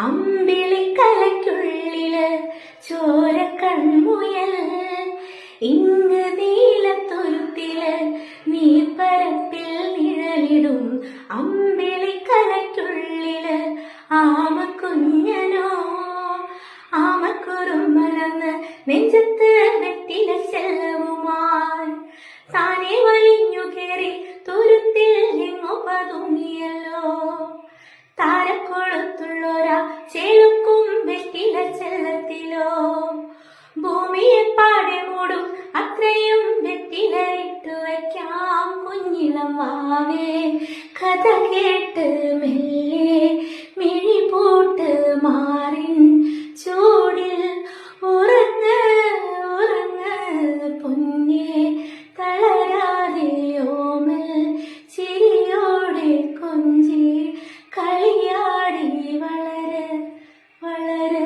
അമ്പിളിക്കലയ്ക്കുള്ളില് ചോരക്കൺമുയൽ ഇങ്ങ് നീലത്തുരുത്തില് നീർപ്പരപ്പിൽ നിഴലിടും അമ്പിളിക്കലയ്ക്കുള്ളില് ആമക്കുഞ്ഞനോ ആമക്കുറുമ്പനെന്ന് നെഞ്ചത്ത് വെറ്റില ചെല്ലവുമായി താനെ വലിഞ്ഞു കയറി തുരുത്തിൽ എങ്ങോ പതുങ്ങിയല്ലോ. താരക്കൊളുത്തുള്ളൊരാ ചേലുക്കും വെറ്റില ചെല്ലത്തിലോ ഭൂമിയെ പാടെ മൂടും അത്രയും വെറ്റില ഇട്ടു വയ്ക്കാം കുഞ്ഞിളം വാവേ. കഥ കേട്ട് മെല്ലെ മിഴി പൂട്ട് മാറിൻ ചൂടിൽ ഉറങ്ങ് ഉറങ്ങ് പൊന്നേ തളരാതെ ഓമൽ ചിരിയോടെ കൊഞ്ചി കളിയാടി വളര് വളര്